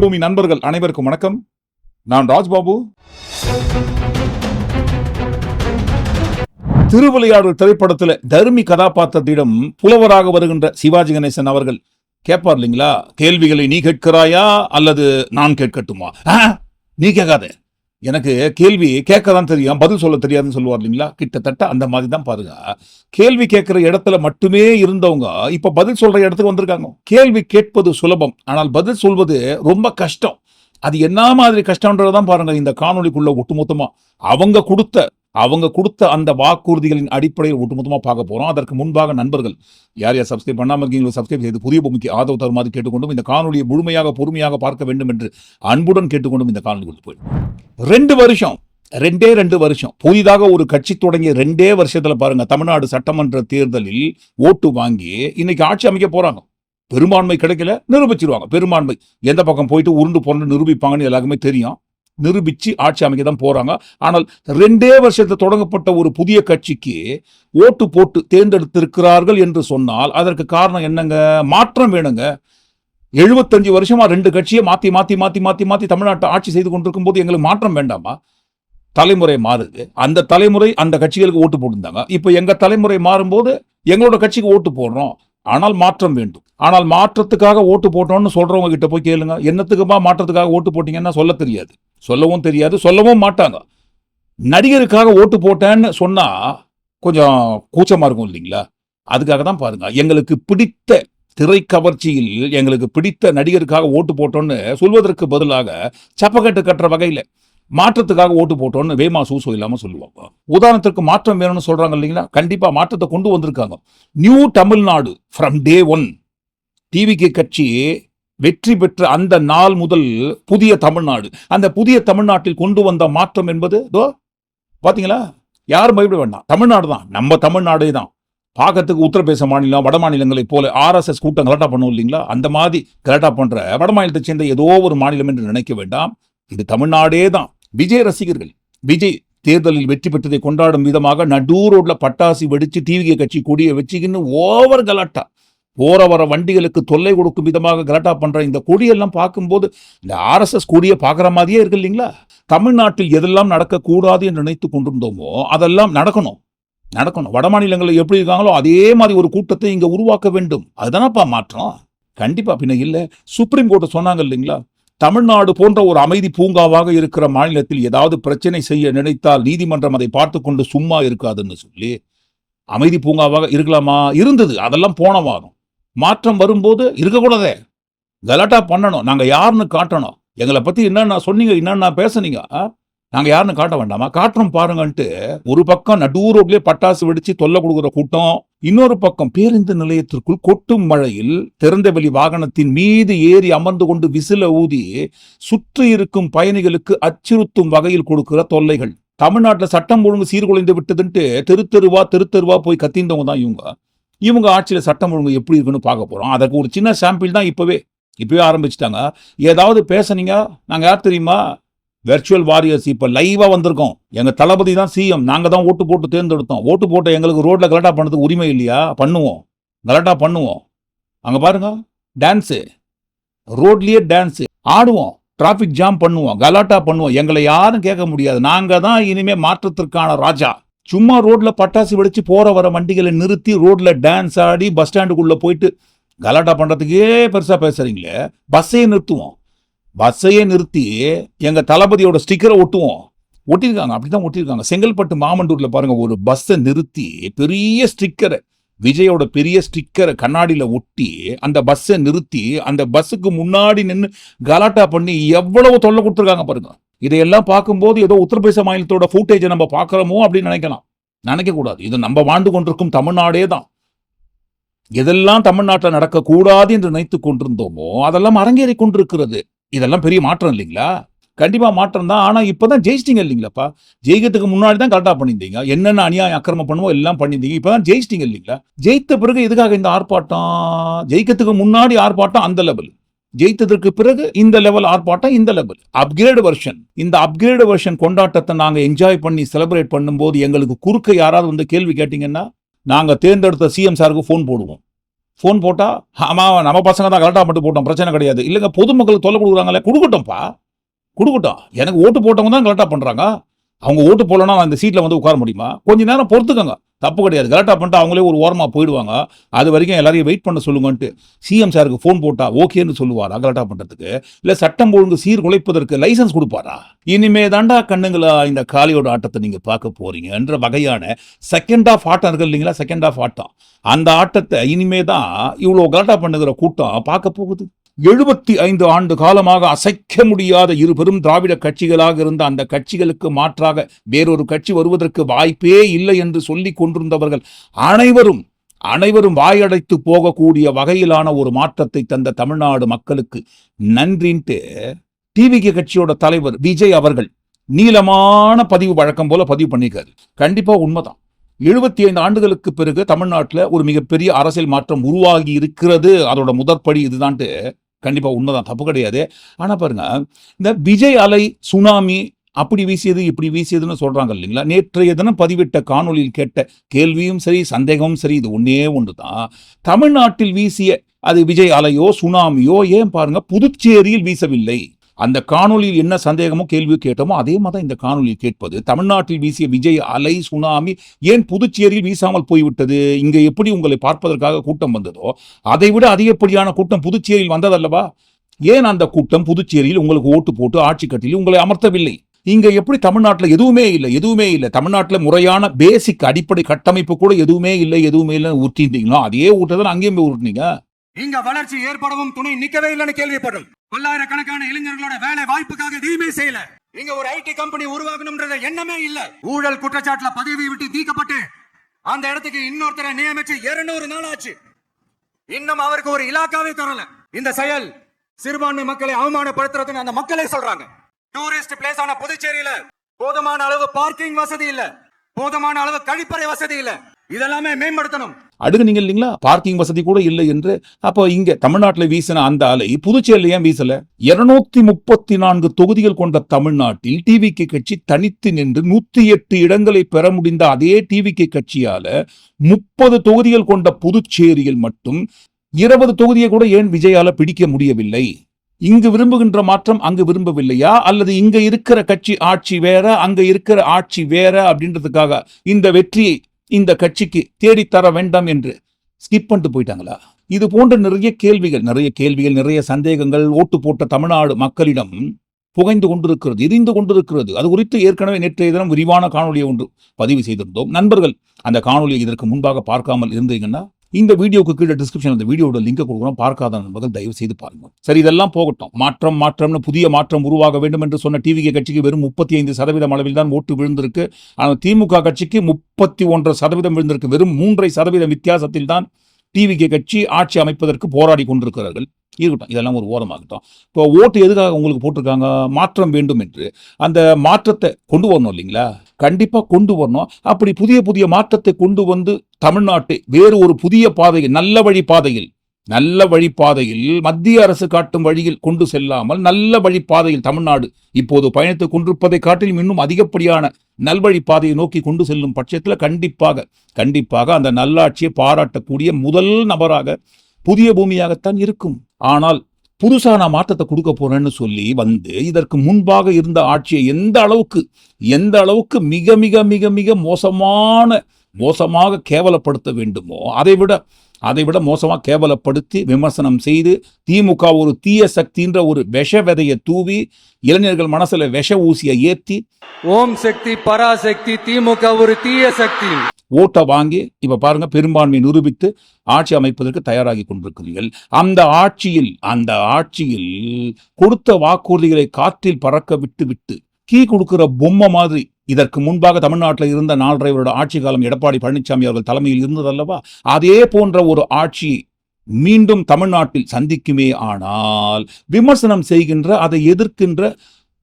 பூமி நண்பர்கள் அனைவருக்கும் வணக்கம். நான் ராஜ்பாபு. திருவிளையாடல் திரைப்படத்தில் தர்மி கதாபாத்திரத்திடம் புலவராக வருகின்ற சிவாஜி கணேசன் அவர்கள் கேட்பார் இல்லைங்களா, கேள்விகளை நீ கேட்கிறாயா அல்லது நான் கேட்கட்டுமா? நீ கேட்காத, எனக்கு கேள்வி கேட்கதான் தெரியும், பதில் சொல்ல தெரியாதுன்னு சொல்லுவார் இல்லைங்களா. கிட்டத்தட்ட அந்த மாதிரி தான் பாருங்க. கேள்வி கேட்கிற இடத்துல மட்டுமே இருந்தவங்க இப்ப பதில் சொல்ற இடத்துக்கு வந்திருக்காங்க. கேள்வி கேட்பது சுலபம், ஆனால் பதில் சொல்வது ரொம்ப கஷ்டம். அது என்ன மாதிரி கஷ்டம்ன்றதான் பாருங்க இந்த காணொலிக்குள்ள ஒட்டுமொத்தமா அவங்க கொடுத்த அந்த வாக்குறுதிகளின் அடிப்படையில் ஒட்டுமொத்தமா பார்க்க போறோம். அதற்கு முன்பாக நண்பர்கள் யார் சப்ஸ்கிரைப் பண்ணாம இருக்கீங்களோ சப்ஸ்கிரைப் செய்து புதிய பூமிக்கு ஆதரவு தருமாறு கேட்டுக்கொண்டும் இந்த காணொலியை முழுமையாக பொறுமையாக பார்க்க வேண்டும் என்று அன்புடன் கேட்டுக்கொண்டும் இந்த காணொலி கொண்டு போய் 2 வருஷம் புதிதாக ஒரு கட்சி தொடங்கிய 2 வருஷத்துல பாருங்க, தமிழ்நாடு சட்டமன்ற தேர்தலில் ஓட்டு வாங்கி இன்னைக்கு ஆட்சி அமைக்க போறாங்க. பெரும்பான்மை கிடைக்கல, நிரூபிச்சிருவாங்க. பெரும்பான்மை எந்த பக்கம் போயிட்டு உருண்டு பொருண்டு நிரூபிப்பாங்கன்னு எல்லாருக்குமே தெரியும். நிரூபிச்சு ஆட்சி அமைக்க தான் போறாங்க. ஆனால் 2 வருஷத்துல தொடங்கப்பட்ட ஒரு புதிய கட்சிக்கு ஓட்டு போட்டு தேர்ந்தெடுத்திருக்கிறார்கள் என்று சொன்னால் அதற்கு காரணம் என்னங்க? மாற்றம் வேணுங்க. 75 வருஷமா 2 கட்சியை மாத்தி மாத்தி மாத்தி மாத்தி மாத்தி தமிழ்நாட்டை ஆட்சி செய்து கொண்டிருக்கும் போது எங்களுக்கு மாற்றம் வேண்டாமா? தலைமுறை மாறுது, அந்த தலைமுறை அந்த கட்சிகளுக்கு ஓட்டு போட்டிருந்தாங்க. இப்ப எங்க தலைமுறை மாறும்போது எங்களோட கட்சிக்கு ஓட்டு போடுறோம். ஆனால் மாற்றம் வேண்டும். ஆனால் மாற்றத்துக்காக ஓட்டு போட்டோம்னு சொல்றவங்க கிட்ட போய் கேளுங்க, என்னத்துக்குமா மாற்றத்துக்காக ஓட்டு போட்டீங்கன்னா சொல்ல தெரியாது, சொல்லவும் தெரியாது, சொல்லவும் மாட்டாங்க. நடிகருக்காக ஓட்டு போட்டேன்னு சொன்னா கொஞ்சம் கூச்சமா இருக்கும் இல்லைங்களா? அதுக்காக தான் பாருங்க, எங்களுக்கு பிடித்த திரை கவர்ச்சியில் எங்களுக்கு பிடித்த நடிகருக்காக ஓட்டு போட்டோன்னு சொல்வதற்கு பதிலாக சப்பக்கட்டு கட்டுற வகையில மாற்றத்துக்காக ஓட்டு போட்டோன்னு வேமா சூசோ இல்லாம சொல்லுவாங்க. உதாரணத்திற்கு மாற்றம் வேணும்னு சொல்றாங்க இல்லைங்களா, கண்டிப்பா மாற்றத்தை கொண்டு வந்திருக்காங்க. New Tamil Nadu from day 1 TVK கட்சி வெற்றி பெற்ற அந்த நாள் முதல் புதிய தமிழ்நாடு, அந்த புதிய தமிழ்நாட்டில் கொண்டு வந்த மாற்றம் என்பது பாத்தீங்களா? யாரும் பயப்பட வேண்டாம், தமிழ்நாடு தான், நம்ம தமிழ்நாடே தான். பார்க்கறதுக்கு உத்தரப்பிரதேச மாநிலம் வட மாநிலங்களை போல RSS கூட்டம் கலாட்டா பண்ணும் இல்லைங்களா, அந்த மாதிரி கலாட்டா பண்ற வட மாநிலத்தை சேர்ந்த ஏதோ ஒரு மாநிலம் என்று நினைக்க வேண்டாம், இது தமிழ்நாடே தான். விஜய் ரசிகர்கள் விஜய் தேர்தலில் வெற்றி பெற்றதை கொண்டாடும் விதமாக நடு ரோட்ல பட்டாசு வெடிச்சு டிவிகே கட்சி கொடியை வச்சுக்கின்னு ஓவர் கலாட்டா, போற வர வண்டிகளுக்கு தொல்லை கொடுக்கும் விதமாக கலாட்டா பண்ற இந்த கொடியெல்லாம் பார்க்கும்போது இந்த RSS கொடியை பார்க்குற மாதிரியே இருக்கு இல்லைங்களா. தமிழ்நாட்டில் எதெல்லாம் நடக்கக்கூடாது என்று நினைத்து கொண்டிருந்தோமோ அதெல்லாம் நடக்கணும். வட மாநிலங்களில் எப்படி இருக்காங்களோ அதே மாதிரி ஒரு கூட்டத்தை இங்க உருவாக்க வேண்டும். அதுதானப்பா மாற்றம். கண்டிப்பா, பின்ன இல்ல. சுப்ரீம் கோர்ட் சொன்னாங்க இல்லைங்களா, தமிழ்நாடு போன்ற ஒரு அமைதி பூங்காவாக இருக்கிற மாநிலத்தில் ஏதாவது பிரச்சனை செய்ய நினைத்தால் நீதிமன்றம் அதை பார்த்து கொண்டு சும்மா இருக்காதுன்னு சொல்லி. அமைதி பூங்காவாக இருக்கலாமா? இருந்தது, அதெல்லாம் போன வாரம். மாற்றம் வரும்போது இருக்கக்கூடாதே, கலாட்டா பண்ணணும். நாங்க யாருன்னு காட்டணும். எங்களை பத்தி என்னென்ன சொன்னீங்க, என்னென்ன பேசுனீங்க, நாங்க யாருன்னு காட்ட வேண்டாமா? காட்டுறோம் பாருங்கன்ட்டு ஒரு பக்கம் நடு ரோட்லயே பட்டாசு வெடிச்சு தொல்லை கொடுக்குற கூட்டம், இன்னொரு பக்கம் பேருந்து நிலையத்திற்குள் கொட்டும் மழையில் திறந்த வெளி வாகனத்தின் மீது ஏறி அமர்ந்து கொண்டு விசில ஊதி சுற்றி இருக்கும் பயணிகளுக்கு அச்சுறுத்தும் வகையில் கொடுக்கிற தொல்லைகள். தமிழ்நாட்டில் சட்டம் ஒழுங்கு சீர்குலைந்து விட்டதுன்ட்டு தெரு தெருவா போய் கத்திந்தவங்க தான் இவங்க ஆட்சியில சட்டம் ஒழுங்கு எப்படி இருக்குன்னு பார்க்க போறோம். அதற்கு ஒரு சின்ன சாம்பிள் தான் இப்பவே ஆரம்பிச்சுட்டாங்க. ஏதாவது பேசுனீங்க, நாங்க யார் தெரியுமா? Virtual warriors. இப்ப லைவா வந்திருக்கோம். எங்க தளபதி தான் சிஎம், நாங்க தான் ஓட்டு போட்டு தேர்ந்தெடுத்தோம். ஓட்டு போட்ட எங்களுக்கு ரோட்ல கலாட்டா பண்ணதுக்கு உரிமை இல்லையா? பண்ணுவோம், கலாட்டா பண்ணுவோம். அங்க பாருங்க, டான்ஸு, ரோட்லயே டான்ஸ் ஆடுவோம், டிராபிக் ஜாம் பண்ணுவோம், கலாட்டா பண்ணுவோம். எங்களை யாரும் கேட்க முடியாது. நாங்க தான் இனிமே மாற்றத்திற்கான ராஜா. சும்மா ரோட்ல பட்டாசு வெடிச்சு போற வர வண்டிகளை நிறுத்தி ரோட்ல டான்ஸ் ஆடி பஸ் ஸ்டாண்டுக்குள்ள போயிட்டு கலாட்டா பண்றதுக்கே பெருசா பேசுறீங்களே. பஸ்ஸையே நிறுத்தி எங்க தளபதியோட ஸ்டிக்கரை ஒட்டியிருக்காங்க. அப்படிதான் ஒட்டியிருக்காங்க. செங்கல்பட்டு மாமண்டூர்ல பாருங்க, ஒரு பஸ்ஸை நிறுத்தி பெரிய ஸ்டிக்கரை, விஜயோட பெரிய ஸ்டிக்கரை கண்ணாடியில ஒட்டி அந்த பஸ்ஸை நிறுத்தி அந்த பஸ்ஸுக்கு முன்னாடி நின்று கலாட்டா பண்ணி எவ்வளவு தொல்லை கொடுத்துருக்காங்க பாருங்க. இதையெல்லாம் பார்க்கும்போது ஏதோ உத்தரப்பிரதேச மாநிலத்தோட ஃபுட்டேஜை நம்ம பார்க்கிறோமோ அப்படின்னு நினைக்க கூடாது. இது நம்ம வாழ்ந்து கொண்டிருக்கும் தமிழ்நாடே தான். எதெல்லாம் தமிழ்நாட்டில் நடக்கக்கூடாது என்று நினைத்து கொண்டிருந்தோமோ அதெல்லாம் அரங்கேறி கொண்டிருக்கிறது. இதெல்லாம் பெரிய மாற்றம் இல்லைங்களா? கண்டிப்பா மாற்றம் தான். ஆனா இப்பதான் ஜெயிச்சிட்டீங்க இல்லைங்களாப்பா. ஜெயிக்கிறதுக்கு முன்னாடி தான் கரெக்டா பண்ணியிருந்தீங்க. என்னென்ன அநியாயம் அக்கிரமம் பண்ணுவோம் எல்லாம் பண்ணியிருந்தீங்க. இப்பதான் ஜெயிச்சிட்டீங்க இல்லைங்களா? ஜெயித்த பிறகு எதுக்காக இந்த ஆர்ப்பாட்டம்? ஜெயிக்கிறதுக்கு முன்னாடி ஆர்ப்பாட்டம் அந்த லெவல், ஜெயித்ததற்கு பிறகு இந்த லெவல் ஆர்ப்பாட்டம், இந்த லெவல் அப்கிரேட் வெர்ஷன். இந்த அப்கிரேட் வெர்ஷன் கொண்டாட்டத்தை நாங்க என்ஜாய் பண்ணி செலிப்ரேட் பண்ணும்போது எங்களுக்கு குறுக்க யாராவது வந்து கேள்வி கேட்டீங்கன்னா நாங்க தேர்ந்தெடுத்த சிஎம் சாருக்கு போன் போடுவோம். ஃபோன் போட்டா ஆமா நம்ம பசங்க தான் கரெக்டாக மட்டும் போட்டோம், பிரச்சனை கிடையாது. இல்லைங்க, பொதுமக்களுக்கு தொல்லை கொடுக்குறாங்களே, கொடுக்கட்டும்ப்பா, கொடுக்கட்டும். எனக்கு ஓட்டு போட்டவங்க தான் கரெக்டாக பண்றாங்க. அவங்க ஓட்டு போடலன்னா நான் இந்த சீட்ல வந்து உட்கார முடியுமா? கொஞ்ச நேரம் பொறுத்துக்கங்க, தப்பு கிடையாது. கரெக்டாக பண்ணிட்டு அவங்களே ஒரு ஓரமா போயிடுவாங்க. அது வரைக்கும் எல்லாரையும் வெயிட் பண்ண சொல்லுங்கன்ட்டு சிஎம் சாருக்கு ஃபோன் போட்டா ஓகேன்னு சொல்லுவாரா கரெக்டாக பண்றதுக்கு? இல்ல சட்டம் ஒழுங்கு சீர்குலைப்பதற்கு லைசன்ஸ் கொடுப்பாரா? இனிமே தாண்டா கண்ணுங்களா இந்த காளியோட ஆட்டத்தை நீங்க பார்க்க போறீங்க என்ற வகையான செகண்ட் ஆஃப் ஆட்டம் இருக்கு இல்லைங்களா? செகண்ட் ஆஃப் ஆட்டம், அந்த ஆட்டத்தை இனிமே தான் இவ்வளோ கரெக்டாக பண்ணுகிற கூட்டம் பார்க்க போகுது. 75 ஆண்டு காலமாக அசைக்க முடியாத இரு பெரும் திராவிட கட்சிகளாக இருந்த அந்த கட்சிகளுக்கு மாற்றாக வேறொரு கட்சி வருவதற்கு வாய்ப்பே இல்லை என்று சொல்லிக் கொண்டிருந்தவர்கள் அனைவரும் வாயடைத்து போகக்கூடிய வகையிலான ஒரு மாற்றத்தை தந்த தமிழ்நாடு மக்களுக்கு நன்றின்ட்டு டிவிகே கட்சியோட தலைவர் விஜய் அவர்கள் நீளமான பதிவு வழக்கம் போல பதிவு பண்ணியிருக்காரு. கண்டிப்பா உண்மைதான். 75 ஆண்டுகளுக்கு பிறகு தமிழ்நாட்டில் ஒரு மிகப்பெரிய அரசியல் மாற்றம் உருவாகி இருக்கிறது. அதோட முதற்படி இதுதான்ட்டு கண்டிப்பா உண்மைதான், தப்பு கிடையாது. ஆனா பாருங்க, இந்த விஜய் அலை சுனாமி அப்படி வீசியது இப்படி வீசியதுன்னு சொல்றாங்க இல்லைங்களா? நேற்றைய தினம் பதிவிட்ட காணொலியில் கேட்ட கேள்வியும் சரி, சந்தேகமும் சரி, இது ஒன்னே ஒன்றுதான். தமிழ்நாட்டில் வீசிய அது விஜய் அலையோ சுனாமியோ ஏன் பாருங்க புதுச்சேரியில் வீசவில்லை? அந்த காணொலியில் என்ன சந்தேகமோ கேள்வியோ கேட்டோமோ அதே மாதிரி இந்த காணொலியில் கேட்பது, தமிழ்நாட்டில் வீசிய விஜய் அலை சுனாமி ஏன் புதுச்சேரியில் வீசாமல் போய்விட்டது? இங்க எப்படி உங்களை பார்ப்பதற்காக கூட்டம் வந்ததோ அதை விட அதிகப்படியான கூட்டம் புதுச்சேரியில் வந்ததல்லவா? ஏன் அந்த கூட்டம் புதுச்சேரியில் உங்களுக்கு ஓட்டு போட்டு ஆட்சி கட்டில் உங்களை அமர்த்தவில்லை? இங்க எப்படி தமிழ்நாட்டில் எதுவுமே இல்லை, தமிழ்நாட்டில் முறையான பேசிக் அடிப்படை கட்டமைப்பு கூட எதுவுமே இல்லை ஊற்றிருந்தீங்களோ அதே ஊட்டதான் அங்கேயும் போய் ஊட்டினீங்க. இங்க வளர்ச்சி ஏற்படவும் துணை நிக்கவே இல்லைன்னு கேள்விப்படும். பல்லாயிரக்கணக்கான இளைஞர்களோட வேலை வாய்ப்புக்காக எதுவுமே செய்யல. இங்க ஒரு ஐடி கம்பெனி உருவாகணும்ன்ற எண்ணமே இல்ல. ஊழல் குற்றச்சாட்டுல பதவி விட்டு நீக்கப்பட்டு அந்த இடத்துக்கு இன்னொருத்தரை நியமிச்சு 200 நாள் ஆச்சு. இன்னும் அவருக்கு ஒரு இலாக்காவே தரல. இந்த செயல் சிறுபான்மை மக்களை அவமானப்படுத்துறதுன்னு அந்த மக்களே சொல்றாங்க. டூரிஸ்ட் பிளேஸ் ஆன புதுச்சேரியில போதுமான அளவு பார்க்கிங் வசதி இல்ல, போதுமான அளவு கழிப்பறை வசதி இல்ல. இதெல்லாமே மேம்படுத்தணும். அடுக்குனீங்க இல்லைங்களா? பார்க்கிங் வசதி கூட இல்லை என்று. அப்போ இங்க தமிழ்நாட்டில் வீசின அந்த அலை புதுச்சேரியில் ஏன் வீசல? 234 தொகுதிகள் கொண்ட தமிழ்நாட்டில் டிவிகே கட்சி தனித்து நின்று 108 இடங்களை பெற முடிந்த அதே டிவிகே கட்சியால 30 தொகுதிகள் கொண்ட புதுச்சேரியில் மட்டும் 20 தொகுதியை கூட ஏன் விஜயால பிடிக்க முடியவில்லை? இங்கு விரும்புகின்ற மாற்றம் அங்கு விரும்பவில்லையா? அல்லது இங்க இருக்கிற கட்சி ஆட்சி வேற, அங்க இருக்கிற ஆட்சி வேற அப்படின்றதுக்காக இந்த வெற்றியை இந்த கட்சிக்கு தேடித்தர வேண்டாம் என்று ஸ்கிப் பண்ணிட்டு போயிட்டாங்களா? இது போன்ற நிறைய கேள்விகள், நிறைய சந்தேகங்கள் ஓட்டு போட்ட தமிழ்நாடு மக்களிடம் புகைந்து கொண்டிருக்கிறது, எரிந்து கொண்டிருக்கிறது. அது குறித்து ஏற்கனவே நேற்றைய தினம் விரிவான காணொலியை ஒன்று பதிவு செய்திருந்தோம். நண்பர்கள் அந்த காணொலியை இதற்கு முன்பாக பார்க்காமல் இருந்தீங்கன்னா இந்த வீடியோக்கு கீழே டிஸ்கிரிப்ஷன் அந்த வீடியோட லிங்கை கொடுக்குறோம், பார்க்காத நண்பர்கள் தயவு செய்து பாருங்க. சரி, இதெல்லாம் போகட்டும். மாற்றம்னு புதிய மாற்றம் உருவாக வேண்டும் என்று சொன்ன டிவிகே கட்சிக்கு வெறும் 35% அளவில் தான் ஓட்டு விழுந்திருக்கு. ஆனால் திமுக கட்சிக்கு 31% விழுந்திருக்கு. வெறும் 3% வித்தியாசத்தில் தான் டிவிகே கட்சி ஆட்சி அமைப்பதற்கு போராடி கொண்டிருக்கிறார்கள். இருக்கட்டும், இதெல்லாம் ஒரு ஓரமாகட்டும். இப்போ ஓட்டு எதுக்காக உங்களுக்கு போட்டிருக்காங்க? மாற்றம் வேண்டும் என்று. அந்த மாற்றத்தை கொண்டு வரணும் இல்லைங்களா? கண்டிப்பா கொண்டு வரணும். அப்படி புதிய மாற்றத்தை கொண்டு வந்து தமிழ்நாட்டை வேறு ஒரு புதிய பாதையில், நல்ல வழிபாதையில் மத்திய அரசு காட்டும் வழியில் கொண்டு செல்லாமல் நல்ல வழிபாதையில் தமிழ்நாடு இப்போது பயணித்துக் கொண்டிருப்பதை காட்டிலும் இன்னும் அதிகப்படியான நல்வழி பாதையை நோக்கி கொண்டு செல்லும் பட்சத்தில் கண்டிப்பாக அந்த நல்லாட்சியை பாராட்டக்கூடிய முதல் நபராக புதிய பூமியாகத்தான் இருக்கும். ஆனால் புதுசா நான் மாற்றத்தை கொடுக்க போறேன்னு சொல்லி வந்து இதற்கு முன்பாக இருந்த ஆட்சியை எந்த அளவுக்கு மிக மிக மிக மிக மோசமாக கேவலப்படுத்த வேண்டுமோ அதை விட மோசமாக கேவலப்படுத்தி விமர்சனம் செய்து திமுக ஒரு தீய சக்தின்ற ஒரு விஷ விதையை தூவி இளைஞர்கள் மனசுல விஷ ஊசியை ஏற்றி ஓம் சக்தி பராசக்தி திமுக ஒரு தீய சக்தி ஓட்டை வாங்கி இப்ப பாருங்க பெரும்பான்மை நிரூபித்து ஆட்சி அமைப்பதற்கு தயாராகி கொண்டிருக்கிறீர்கள். அந்த ஆட்சியில் கொடுத்த வாக்குறுதிகளை காற்றில் பறக்க விட்டு கீ கொடுக்கிற பொம்மை மாதிரி இதற்கு முன்பாக தமிழ்நாட்டில் இருந்த 4.5 வருட ஆட்சி காலம் எடப்பாடி பழனிசாமி அவர்கள் தலைமையில் இருந்ததல்லவா? அதே போன்ற ஒரு ஆட்சி மீண்டும் தமிழ்நாட்டில் சந்திக்குமே ஆனால் விமர்சனம் செய்கின்ற, அதை எதிர்க்கின்ற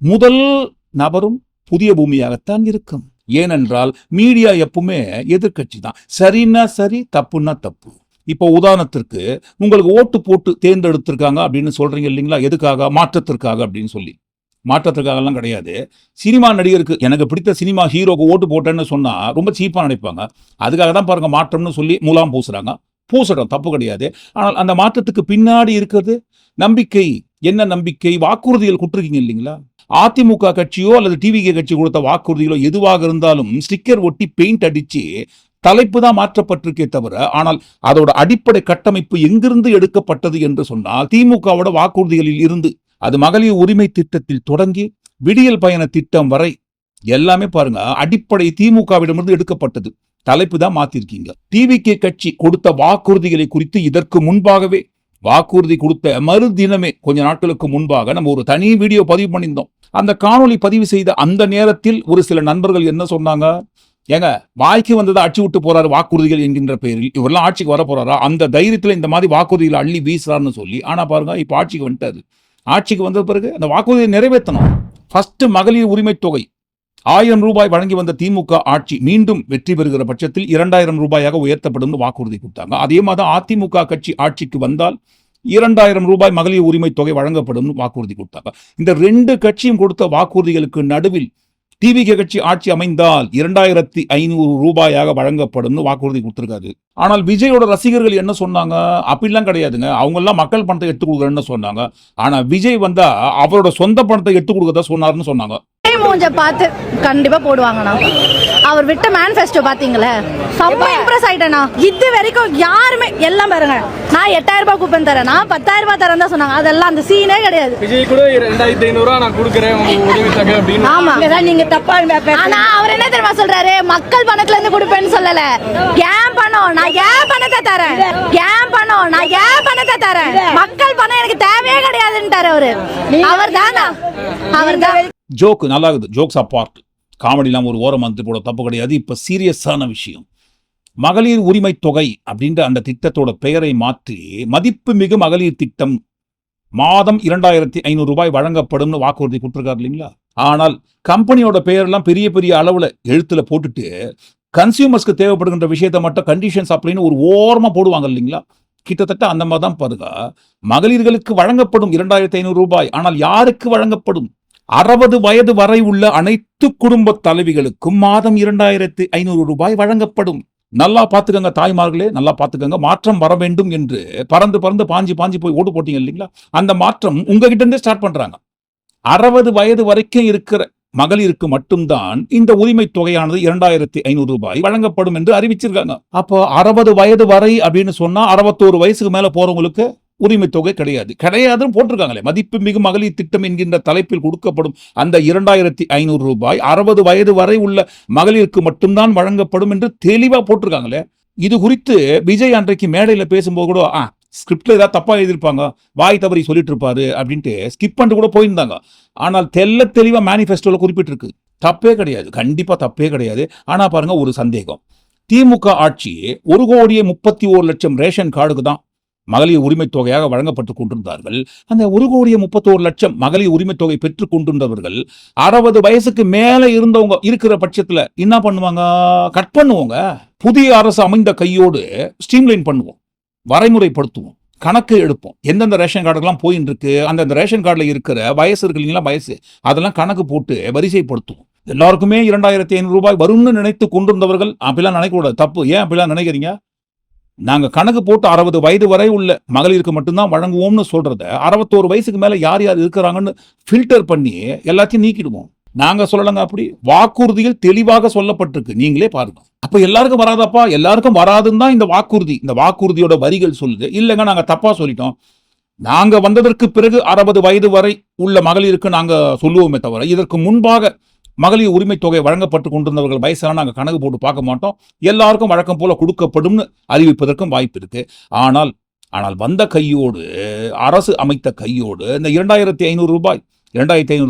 முதல் நபரும் புதிய பூமியாகத்தான் இருக்கும். ஏனென்றால் மீடியா எப்பவுமே எதிர்கட்சி தான். சரின்னா சரி, தப்புன்னா தப்பு. இப்போ உதாரணத்திற்கு உங்களுக்கு ஓட்டு போட்டு தேர்ந்தெடுத்திருக்காங்க அப்படின்னு சொல்றீங்க இல்லைங்களா? எதுக்காக? மாற்றத்திற்காக அப்படின்னு சொல்லி. மாற்றத்திற்காகலாம் கிடையாது. சினிமா நடிகருக்கு எனக்கு பிடித்த சினிமா ஹீரோக்கு ஓட்டு போட்டேன்னு சொன்னா ரொம்ப சீப்பா நினைப்பாங்க. அதுக்காக தான் பாருங்க மாற்றம்னு சொல்லி முலாம் பூசுறாங்க. பூசட்டும், தப்பு கிடையாது. ஆனால் அந்த மாற்றத்துக்கு பின்னாடி இருக்கிறது நம்பிக்கை. என்ன நம்பிக்கை? வாக்குறுதிகள் கொடுத்துருக்கீங்க இல்லைங்களா? அதிமுக கட்சியோ அல்லது டிவிகே கட்சி கொடுத்த வாக்குறுதிகளோ எதுவாக இருந்தாலும் ஸ்டிக்கர் ஒட்டி பெயிண்ட் அடிச்சு தலைப்பு தான் மாற்றப்பட்டிருக்கே தவிர, ஆனால் அதோட அடிப்படை கட்டமைப்பு எங்கிருந்து எடுக்கப்பட்டது என்று சொன்னால் திமுகவோட வாக்குறுதிகளில் இருந்து. அது மகளிர் உரிமை திட்டத்தில் தொடங்கி விடியல் பயண திட்டம் வரை எல்லாமே பாருங்க அடிப்படை திமுகவிடமிருந்து எடுக்கப்பட்டது. தலைப்பு தான் மாத்திருக்கீங்க. டிவிகே கட்சி கொடுத்த வாக்குறுதிகளை குறித்து இதற்கு முன்பாகவே, வாக்குறுதி கொடுத்த மறுதினமே கொஞ்ச நாட்களுக்கு முன்பாக நம்ம ஒரு தனி வீடியோ பதிவு பண்ணியிருந்தோம். அந்த காணொளி பதிவு செய்த அந்த நேரத்தில் ஒரு சில நண்பர்கள் என்ன சொன்னாங்க, ஏங்க வாய்க்கு வந்ததை அடிச்சு விட்டு போறாரு வாக்குறுதிகள் என்கின்ற பெயரில், இவரெல்லாம் ஆட்சிக்கு வர போறாரா, அந்த தைரியத்துல இந்த மாதிரி வாக்குறுதிகளை அள்ளி வீசுறாருன்னு சொல்லி. ஆனா பாருங்க இப்ப ஆட்சிக்கு வந்துட்டாரு. ஆட்சிக்கு வந்த பிறகு அந்த வாக்குறுதியை நிறைவேற்றணும். ஃபர்ஸ்ட் மகளிர் உரிமை தொகை 1000 ரூபாய் வழங்கி வந்த திமுக ஆட்சி மீண்டும் வெற்றி பெறுகிற பட்சத்தில் 2000 ரூபாயாக உயர்த்தப்படும் வாக்குறுதி கொடுத்தாங்க. அதே மாதிரி அதிமுக கட்சி ஆட்சிக்கு வந்தால் 2000 ரூபாய் மகளிர் உரிமை தொகை வழங்கப்படும் வாக்குறுதி கொடுத்தாங்க. இந்த 2 கட்சியும் கொடுத்த வாக்குறுதிகளுக்கு நடுவில் டிவிகே கட்சி ஆட்சி அமைந்தால் 2500 ரூபாயாக வழங்கப்படும் வாக்குறுதி கொடுத்திருக்காரு. ஆனால் விஜயோட ரசிகர்கள் என்ன சொன்னாங்க, அப்படிலாம் கிடையாதுங்க, அவங்க எல்லாம் மக்கள் பணத்தை எடுத்து கொடுக்குறேன்னு சொன்னாங்க. ஆனா விஜய் வந்தா அவரோட சொந்த பணத்தை எடுத்து கொடுக்கறதா சொன்னாருன்னு சொன்னாங்க. மூஞ்ச பார்த்து கண்டிப்பா போடுவாங்கண்ணா. அவர் விட்ட மேனிஃபெஸ்டோ பாத்தீங்களே, செம்ம இம்ப்ரெஸ் ஆயிட்டேனா. இது வரைக்கும் யாருமே எல்லாம் பாருங்க, நான் 8000 ரூபாய் கூப்பன் தரேன், நான் 10000 ரூபாய் தரேன் தான் சொன்னாங்க. அதெல்லாம் அந்த சீனே கிடையாது. விஜய் கூட 2500 ரூபாய் நான் கொடுக்குறேன் உரிமை தொகை அப்படின்னு. ஆமா, நீங்க தப்பா. ஆனா அவர் என்ன தெரியுமா சொல்றாரு, மக்கள் பணத்துல இருந்து கொடுப்பேன்னு சொல்லல. ஏன் பணம், நான் ஏன் பணத்தை தரேன், ஏன் பணம், நான் ஏன் பணத்தை தரேன், மக்கள் பணம் எனக்கு தேவையே கிடையாதுன்ட்டாரு அவரு. அவர் தானா, அவர் தான். ஜோக் நல்லா இருக்குது, ஜோக்ஸ் அப்பார்ட், காமெடிலாம் ஒரு ஓரம் வந்து போட தப்பு கிடையாது. இப்ப சீரியஸான விஷயம், மகளிர் உரிமை தொகை அப்படின்ற அந்த திட்டத்தோட பெயரை மாற்றி மதிப்புமிகு மகளிர் திட்டம் மாதம் 2500 ரூபாய் வழங்கப்படும் வாக்குறுதி கொடுத்திருக்காரு இல்லைங்களா? ஆனால் கம்பெனியோட பெயரெல்லாம் பெரிய பெரிய அளவுல எழுத்துல போட்டுட்டு கன்சியூமர்ஸ்க்கு தேவைப்படுகின்ற விஷயத்தை மட்டும் கண்டிஷன்ஸ் அப்படின்னு ஒரு ஓரமா போடுவாங்க இல்லைங்களா? கிட்டத்தட்ட அந்த மாதிரி தான் பாருங்க. மகளிர்களுக்கு வழங்கப்படும் 2500 ரூபாய், ஆனால் யாருக்கு வழங்கப்படும்? 60 வயது வரை உள்ள அனைத்து குடும்ப தலைவிகளுக்கும் மாதம் 2500 ரூபாய் வழங்கப்படும். நல்லா பாத்துக்கங்க தாய்மார்களே, நல்லா பாத்துக்கங்க. மாற்றம் வர வேண்டும் என்று பறந்து பறந்து பாஞ்சு பாஞ்சு போய் ஓட்டு போட்டீங்க இல்லைங்களா? அந்த மாற்றம் உங்ககிட்ட இருந்தே ஸ்டார்ட் பண்றாங்க. 60 வயது வரைக்கும் இருக்கிற மகளிருக்கு மட்டும்தான் இந்த உரிமை தொகையானது 2500 ரூபாய் வழங்கப்படும் என்று அறிவிச்சிருக்காங்க. அப்போ 60 வயது வரை அப்படின்னு சொன்னா 61 வயசுக்கு மேல போறவங்களுக்கு உரிமை தொகை கிடையாதுன்னு போட்டிருக்காங்களே. மதிப்புமிகு மகளிர் திட்டம் என்கின்ற தலைப்பில் கொடுக்கப்படும் அந்த 2500 ரூபாய் 60 வயது வரை உள்ள மகளிருக்கு மட்டும்தான் வழங்கப்படும் என்று தெளிவா போட்டிருக்காங்களே. இது குறித்து விஜய் அன்றைக்கு மேடையில பேசும்போது கூட ஸ்கிரிப்ட்ல ஏதாவது தப்பா எழுதியிருப்பாங்க, வாய் தவறி சொல்லிட்டு இருப்பாரு அப்படின்ட்டு ஸ்கிப் பண்ணிட்டு கூட போயிருந்தாங்க. ஆனால் தெளிவா மேனிஃபெஸ்டோல குறிப்பிட்டிருக்கு. தப்பே கிடையாது, கண்டிப்பா தப்பே கிடையாது. ஆனா பாருங்க ஒரு சந்தேகம், திமுக ஆட்சி 1,31,00,000 ரேஷன் கார்டுக்கு தான் மகளிர் உரிமை தொகையாக வழங்கப்பட்டு கொண்டிருந்தார்கள். அந்த 1,31,00,000 மகளிர் உரிமை தொகை பெற்றுக் கொண்டிருந்தவர்கள் 60 வயசுக்கு மேல இருந்தவங்க இருக்கிற பட்சத்துல என்ன பண்ணுவாங்க? கட் பண்ணுவோங்க. புதிய அரசு அமைந்த கையோடு ஸ்ட்ரீம்லைன் பண்ணுவோம், வரைமுறைப்படுத்துவோம், கணக்கு எடுப்போம். எந்தெந்த ரேஷன் கார்டுலாம் போயின்னு இருக்கு, அந்த ரேஷன் கார்டுல இருக்கிற வயசு இருக்கு இல்லைங்களா, வயசு அதெல்லாம் கணக்கு போட்டு வரிசைப்படுத்துவோம். எல்லாருக்குமே 2500 ரூபாய் வரும்னு நினைத்து கொண்டிருந்தவர்கள் அப்படிலாம் நினைக்கக்கூடாது, தப்பு. ஏன் அப்படிலாம் நினைக்கிறீங்க? நாங்க கணக்கு போட்டு 60 வயது வரை உள்ள மகளிருக்கு மட்டும்தான் வழங்குவோம்னு சொல்றத 61 வயசுக்கு மேல யார் யார் இருக்கிறாங்கன்னு ஃபில்டர் பண்ணி எல்லாத்தையும் நீக்கிடுவோம். நாங்க சொல்லலங்க, அப்படி வாக்குறுதியில் தெளிவாக சொல்லப்பட்டிருக்கு, நீங்களே பாருங்க. அப்ப எல்லாருக்கும் வராதப்பா, எல்லாருக்கும் வராதுன்னு தான் இந்த வாக்குறுதியோட வரிகள் சொல்லுது. இல்லைங்க நாங்க தப்பா சொல்லிட்டோம், நாங்க வந்ததற்கு பிறகு 60 வயது வரை உள்ள மகளிருக்கு நாங்க சொல்லுவோமே தவிர இதற்கு முன்பாக மகளிர் உரிமை தொகை வழங்கப்பட்டு கொண்டிருந்தவர்கள் வயசான நாங்கள் கணக்கு போட்டு பார்க்க மாட்டோம், எல்லாருக்கும் வழக்கம் போல கொடுக்கப்படும் அறிவிப்பதற்கும் வாய்ப்பு இருக்கு. ஆனால் வந்த கையோடு, அரசு அமைத்த கையோடு இந்த 2500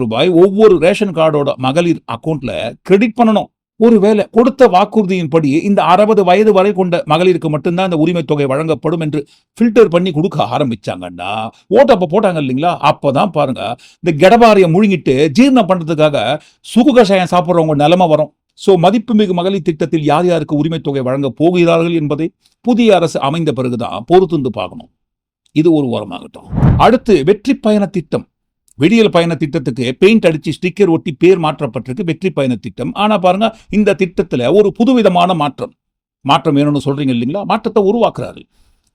ரூபாய் ஒவ்வொரு ரேஷன் கார்டோட மகளிர் அக்கௌண்ட்ல கிரெடிட் பண்ணணும். ஒருவேளை கொடுத்த வாக்குறுதியின்படி இந்த 60 வயது வரை கொண்ட மகளிருக்கு மட்டும்தான் இந்த உரிமை தொகை வழங்கப்படும் என்று ஃபில்டர் பண்ணி கொடுக்க ஆரம்பிச்சாங்கன்னா ஓட்டப்ப போட்டாங்க இல்லைங்களா? அப்பதான் பாருங்க இந்த கெடபாரியை முழுங்கிட்டு ஜீரணம் பண்றதுக்காக சுகு கஷாயம் சாப்பிட்றவங்க நிலைமை வரும். சோ மதிப்புமிகு மகளிர் திட்டத்தில் யார் யாருக்கு உரிமை தொகை வழங்க போகிறார்கள் என்பதை புதிய அரசு அமைந்த பிறகுதான் பொறுத்து பார்க்கணும். இது ஒரு வாரமாகட்டும். அடுத்து வெற்றி பயண திட்டம். விடியல் பயண திட்டத்துக்கு பெயிண்ட் அடிச்சு ஸ்டிக்கர் ஒட்டி பேர் மாற்றப்பட்டிருக்கு, வெற்றி பயண திட்டம். ஆனா பாருங்க இந்த திட்டத்துல ஒரு புதுவிதமான மாற்றம். மாற்றம் வேணும்னு சொல்றீங்க இல்லைங்களா? மாற்றத்தை உருவாக்குறாரு.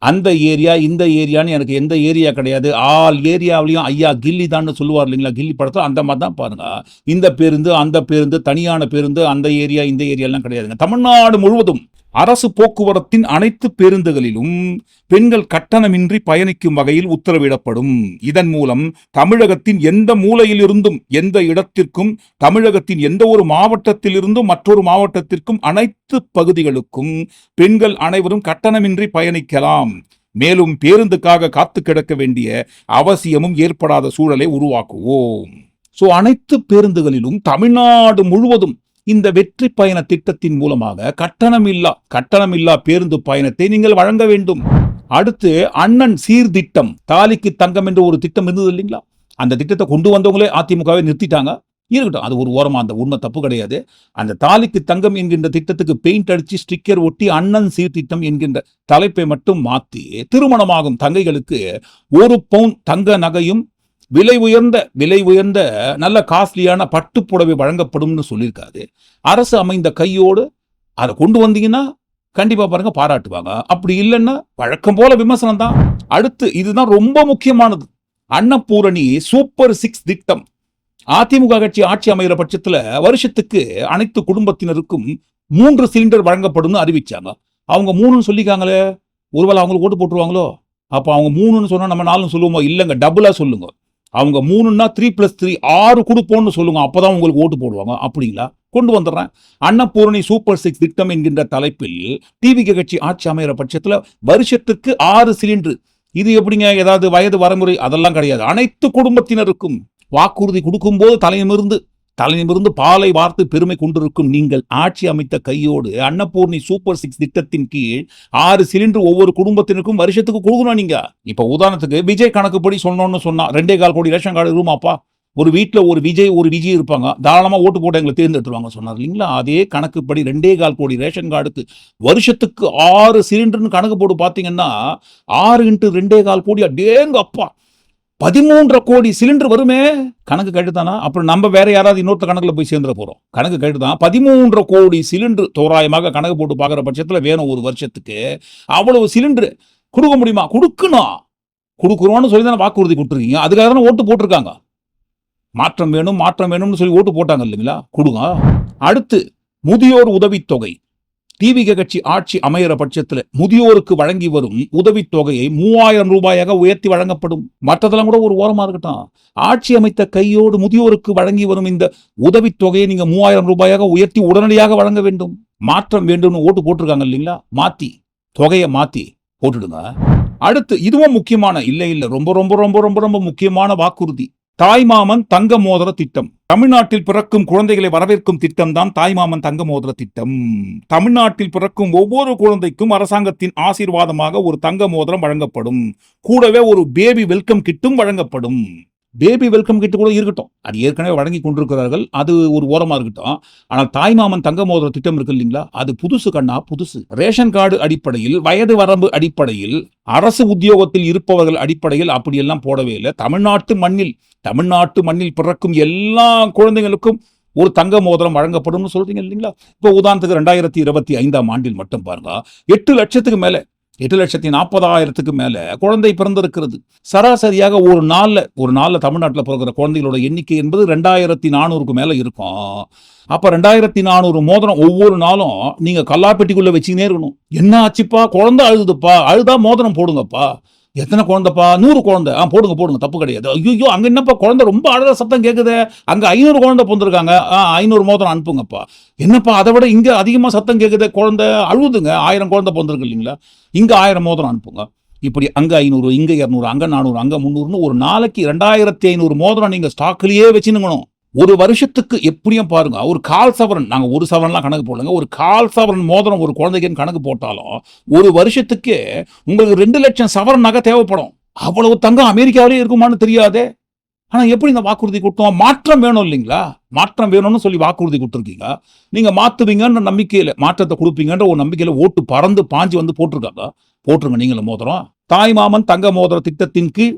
அந்த ஏரியா இந்த ஏரியான்னு எனக்கு எந்த ஏரியா கிடையாது, ஆல் ஏரியாவிலையும் ஐயா கில்லி தான்னு சொல்லுவார் இல்லைங்களா, கில்லி படத்தில் அந்த மாதிரி தான் பாருங்க. இந்த பேருந்து அந்த பேருந்து, தனியான பேருந்து, அந்த ஏரியா இந்த ஏரியாலாம் கிடையாதுங்க. தமிழ்நாடு முழுவதும் அரசு போக்குவரத்தின் அனைத்து பேருந்துகளிலும் பெண்கள் கட்டணமின்றி பயணிக்கும் வகையில் உத்தரவிடப்படும். இதன் மூலம் தமிழகத்தின் எந்த மூலையிலிருந்தும் எந்த இடத்திற்கும், தமிழகத்தின் எந்த ஒரு மாவட்டத்திலிருந்தும் மற்றொரு மாவட்டத்திற்கும் அனைத்து பகுதிகளுக்கும் பெண்கள் அனைவரும் கட்டணமின்றி பயணிக்கலாம். மேலும் பேருந்துக்காக காத்து கிடக்க வேண்டிய அவசியமும் ஏற்படாத சூழலை உருவாக்குவோம். சோ அனைத்து பேருந்துகளிலும் தமிழ்நாடு முழுவதும் இந்த வெற்றி பயண திட்டத்தின் மூலமாக கட்டணமில்லா பேருந்து பயணத்தை நீங்கள் வழங்க வேண்டும். அடுத்து அண்ணன் சீர்திட்டம், தாலிக்கு தங்கம் என்ற ஒரு திட்டம் இருந்தது இல்லைங்களா? அந்த திட்டத்தை கொண்டு வந்தவங்களே அதிமுகவை நிறுத்திட்டாங்க. இருக்கட்டும், அது ஒரு ஓரமா, அந்த உண்மை தப்பு கிடையாது. அந்த தாலிக்கு தங்கம் என்கின்ற திட்டத்துக்கு பெயிண்ட் அடிச்சு ஸ்டிக்கர் ஒட்டி அண்ணன் சீர்திட்டம் என்கின்ற தலைப்பை மட்டும் மாத்தி திருமணமாகும் தங்கைகளுக்கு 1 பவுன் தங்க நகையும் விலை உயர்ந்த நல்ல காஸ்ட்லியான பட்டு புடவை வழங்கப்படும்னு சொல்லியிருக்காரு. அரசு அமைந்த கையோடு அதை கொண்டு வந்தீங்கன்னா கண்டிப்பா பாருங்க பாராட்டுவாங்க. அப்படி இல்லைன்னா வழக்கம் போல விமர்சனம் தான். அடுத்து இதுதான் ரொம்ப முக்கியமானது, அன்னபூரணி சூப்பர் 6 திட்டம். அதிமுக கட்சி ஆட்சி அமைகிற பட்சத்துல வருஷத்துக்கு அனைத்து குடும்பத்தினருக்கும் 3 சிலிண்டர் வழங்கப்படும் அறிவிச்சாங்க. அவங்க 3ன்னு சொல்லிக்காங்களே, ஒருவேளை அவங்களுக்கு ஓட்டு போட்டுருவாங்களோ? அப்ப அவங்க 3ன்னு சொன்னா நம்ம 4ன்னு சொல்லுவோமா? இல்லைங்க, டபுளா சொல்லுங்க. அவங்க 3ன்னா 3+3 6 கொடுப்போம்னு சொல்லுங்க, அப்பதான் உங்களுக்கு ஓட்டு போடுவாங்க. அப்படிங்களா? கொண்டு வந்துடுறேன். அன்னபூரணி சூப்பர் 6 திட்டம் என்கின்ற தலைப்பில் டிவிகே கட்சி ஆட்சி அமைகிற பட்சத்துல வருஷத்துக்கு 6 சிலிண்டர். இது எப்படிங்க? ஏதாவது வயது வரமுறை அதெல்லாம் கிடையாது. அனைத்து குடும்பத்தினருக்கும் வாக்குறுதி கொடுக்கும் போது தலையிலிருந்து பாலை வார்த்து பெருமை கொண்டிருக்கும் நீங்கள் ஆட்சி அமைத்த கையோடு அன்னபூர்ணி சூப்பர் 6 திட்டத்தின் கீழ் 6 சிலிண்டர் ஒவ்வொரு குடும்பத்தினருக்கும் வருஷத்துக்கு கொடுக்கணும். நீங்க இப்ப உதாரணத்துக்கு விஜய் கணக்குப்படி சொன்னோம்னு சொன்னா 2.25 கோடி ரேஷன் கார்டு இருக்குமாப்பா? ஒரு வீட்டுல ஒரு விஜய் இருப்பாங்க, தாராளமா ஓட்டு போட்டு எங்களை தேர்ந்தெடுத்துருவாங்க சொன்னார் இல்லைங்களா? அதே கணக்குப்படி 2.25 கோடி ரேஷன் கார்டுக்கு வருஷத்துக்கு 6 சிலிண்டர்னு கணக்கு போட்டு பாத்தீங்கன்னா 6 × 2.25 கோடி, அடேங்க அப்பா, 13 கோடி சிலிண்டர் வருமே. கணக்கு கட்டுதானா? அப்புறம் நம்ம வேற யாராவது இன்னொருத்த கணக்குல போய் சேர்ந்துட போறோம். கணக்கு கட்டுதான். 13 கோடி சிலிண்டர் தோராயமாக கணக்கு போட்டு பார்க்குற பட்சத்துல வேணும் ஒரு வருஷத்துக்கு. அவ்வளவு சிலிண்டர் கொடுக்க முடியுமா? கொடுக்குறோம்னு சொல்லி தானே வாக்குறுதி கொடுத்துருக்கீங்க. அதுக்காக தானே ஓட்டு போட்டிருக்காங்க. மாற்றம் வேணும்னு சொல்லி ஓட்டு போட்டாங்க இல்லைங்களா? கொடுங்க. அடுத்து முதியோர் உதவித்தொகை. டிவிகே கட்சி ஆட்சி அமைகிற பட்சத்தில் முதியோருக்கு வழங்கி வரும் உதவித்தொகையை 3000 ரூபாயாக உயர்த்தி வழங்கப்படும். மற்றதெல்லாம் கூட ஒரு ஓரமா இருக்கட்டும். ஆட்சி அமைத்த கையோடு முதியோருக்கு வழங்கி வரும் இந்த உதவித்தொகையை நீங்க 3000 ரூபாயாக உயர்த்தி உடனடியாக வழங்க வேண்டும். மாற்றம் வேண்டும்னு ஓட்டு போட்டிருக்காங்க இல்லைங்களா? தொகையை மாத்தி போட்டுடுங்க. அடுத்து இதுவும் முக்கியமான ரொம்ப ரொம்ப ரொம்ப ரொம்ப ரொம்ப முக்கியமான வாக்குறுதி, தாய்மாமன் தங்க மோதிர திட்டம். தமிழ்நாட்டில் பிறக்கும் குழந்தைகளை வரவேற்கும் திட்டம் தான் தாய்மாமன் தங்க மோதிர திட்டம். தமிழ்நாட்டில் பிறக்கும் ஒவ்வொரு குழந்தைக்கும் அரசாங்கத்தின் ஆசீர்வாதமாக ஒரு தங்க மோதிரம் வழங்கப்படும். கூடவே ஒரு பேபி வெல்கம் கிட்டும் வழங்கப்படும். பேபி வெல்கம் கிட் கூட இருக்கட்டும், அது ஏற்கனவே வழங்கி கொண்டிருக்கிறார்கள், அது ஒரு ஓரமா இருக்கட்டும். ஆனால் தாய்மாமன் தங்க மோதிர திட்டம் இருக்கு இல்லைங்களா? அது புதுசு. ரேஷன் கார்டு அடிப்படையில், வயது வரம்பு அடிப்படையில், அரசு உத்தியோகத்தில் இருப்பவர்கள் அடிப்படையில் அப்படியெல்லாம் போடவே இல்லை. தமிழ்நாட்டு மண்ணில் பிறக்கும் எல்லா குழந்தைகளுக்கும் ஒரு தங்க மோதிரம் வழங்கப்படும் சொல்றீங்க இல்லைங்களா? இப்போ உதாரணத்துக்கு 2025 ஆண்டில் மட்டும் பாருங்க, 8,40,000 மேல குழந்தை பிறந்திருக்கிறது. சராசரியாக ஒரு நாள்ல தமிழ்நாட்டில் பிறகுற குழந்தைகளோட எண்ணிக்கை என்பது 2,400 மேல இருக்கும். அப்ப 2,400 மோதிரம் ஒவ்வொரு நாளும் நீங்க கல்லாப்பெட்டிக்குள்ள வச்சுக்கினே இருக்கணும். என்ன ஆச்சுப்பா? குழந்தை அழுதுப்பா, அழுதா மோதிரம் போடுங்கப்பா. எத்தனை குழந்தைப்பா? 100 குழந்தை. போடுங்க, தப்பு கிடையாது. ஐயோ, அங்க என்னப்பா குழந்தை ரொம்ப அழகா சத்தம் கேக்குது, அங்க 500 குழந்தை பிறந்திருக்காங்க, 500 மோதிரம் அனுப்புங்கப்பா. என்னப்பா அதை விட இங்க அதிகமா சத்தம் கேக்குது, குழந்தை அழுதுங்க, 1000 குழந்தை பிறந்திருக்கு இல்லைங்களா, இங்க 1000 மோதிரம் அனுப்புங்க. இப்படி அங்க 500, இங்க 200, அங்க 400, அங்க 300, ஒரு நாளைக்கு 2,500 மோதிரம் நீங்க ஸ்டாக்லயே வச்சுக்கணும். ஒரு வருஷத்துக்கு எப்படியும் பாருங்க, ஒரு 1/4 சவரன், நாங்க 1 சவரன்லாம் கணக்கு போடலங்க, ஒரு 1/4 சவரன் மோதிரம் ஒரு குழந்தைக்கு கணக்கு போட்டாலும் ஒரு வருஷத்துக்கு உங்களுக்கு 2 லட்சம் சவரன் நகை தேவைப்படும். அவ்வளவு தங்கம் அமெரிக்காவிலே இருக்குமான்னு தெரியாதே. ஆனா எப்படி இந்த வாக்குறுதி கொடுத்தோம்? மாற்றம் வேணும் இல்லைங்களா? மாற்றம் வேணும்னு சொல்லி வாக்குறுதி கொடுத்துருக்கீங்க. நீங்க மாத்துவீங்கன்ற நம்பிக்கையில, மாற்றத்தை கொடுப்பீங்கன்ற ஒரு நம்பிக்கையில ஓட்டு பறந்து பாஞ்சு வந்து போட்டுருங்க நீங்களும் மோதிரம். தாய்மாமன் தங்க மோதிர திட்டத்தின் கீழ்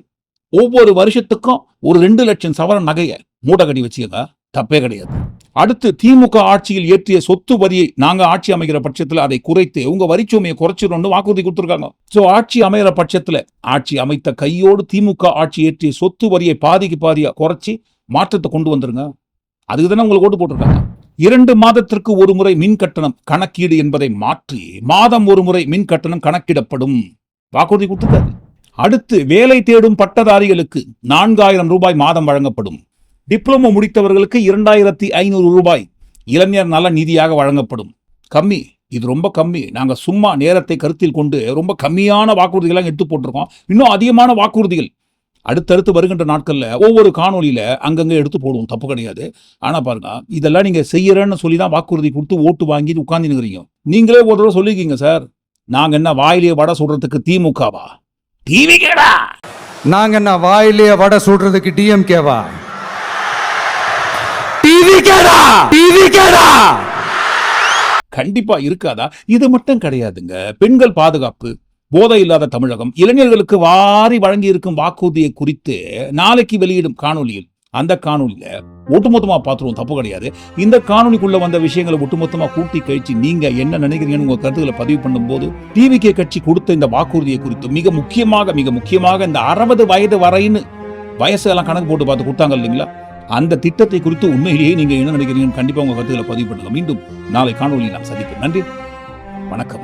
ஒவ்வொரு வருஷத்துக்கும் ஒரு 2 லட்சம் சவரன் நகையை மூட்டை கட்டி வச்சுக்கோங்க, தப்பே கிடையாது. அடுத்து திமுக ஆட்சியில் ஏற்றிய சொத்து வரியை நாங்க ஆட்சி அமைக்கிற பட்சத்துல அதை குறைத்து உங்க வரிச்சுமையை குறைச்சிடணும்னு வாக்குறுதி கொடுத்திருக்காங்க. சோ ஆட்சி அமைகிற பட்சத்துல ஆட்சி அமைத்த கையோடு திமுக ஆட்சி ஏற்றிய சொத்து வரியை பாதிக்கு பாதியா குறைச்சி மாற்றத்தை கொண்டு வந்துருங்க. அதுக்கு தானே உங்களுக்கு ஓட்டு போட்டிருக்காங்க. 2 மாதத்திற்கு ஒரு முறை மின் கட்டணம் கணக்கீடு என்பதை மாற்றி மாதம் ஒரு முறை மின் கட்டணம் கணக்கிடப்படும் வாக்குறுதி கொடுத்திருக்காரு. அடுத்து வேலை தேடும் பட்டதாரிகளுக்கு 4000 ரூபாய் மாதம் வழங்கப்படும். டிப்ளமோ முடித்தவர்களுக்கு 2500 ரூபாய் இளைஞர் நல நிதியாக வழங்கப்படும். கம்மி, இது ரொம்ப கம்மி. நாங்க சும்மா நேரத்தை கருத்தில் கொண்டு ரொம்ப கம்மியான வாக்குறுதிகளை எடுத்து போட்டிருக்கோம். இன்னும் அதிகமான வாக்குறுதிகள் அடுத்தடுத்து வருகின்ற நாட்கள்ல ஒவ்வொரு காணொலியில அங்கங்க எடுத்து போடுவோம், தப்பு கிடையாது. ஆனா பாருங்க, இதெல்லாம் நீங்க செய்யறேன்னு சொல்லி தான் வாக்குறுதி கொடுத்து ஓட்டு வாங்கி உட்கார்ந்துருக்கீங்க. நீங்களே ஒரு தடவை சொல்லிருக்கீங்க சார், நாங்க என்ன வாயிலேயே வடை சுடுறதுக்கு திமுகவா? டிவிகேடா. நாங்க என்ன வாயிலேயே வடை சுடுறதுக்கு டிஎம்கேவா? கண்டிப்பா இருக்காதா? இது மட்டும் கிடையாதுங்க. பெண்கள் பாதுகாப்பு, போதை இல்லாத தமிழகம், இளைஞர்களுக்கு வாரி வழங்கி இருக்கும் வாக்குறுதியை குறித்து நாளைக்கு வெளியிடும் காணொலியில், அந்த காணொலியில ஒட்டுமொத்தமா பார்த்துருவோம், தப்பு கிடையாது. இந்த காணொலிக்குள்ள வந்த விஷயங்களை ஒட்டுமொத்தமா கூட்டி கழிச்சு நீங்க என்ன நினைக்கிறீங்கன்னு உங்க கருத்துக்களை பதிவு பண்ணும்போது டிவிகே கட்சி கொடுத்த இந்த வாக்குறுதியை குறித்து மிக முக்கியமாக இந்த 60 வயது வரைன்னு வயசு எல்லாம் கணக்கு போட்டு பார்த்து கொடுத்தாங்க இல்லைங்களா, அந்த திட்டத்தை குறித்து உண்மையிலேயே நீங்க என்ன நினைக்கிறீங்கன்னு கண்டிப்பா உங்க கருத்துக்களை பதிவு பண்ணுங்க. மீண்டும் நாளை காணொலியில் நாம் சந்திப்போம். நன்றி, வணக்கம்.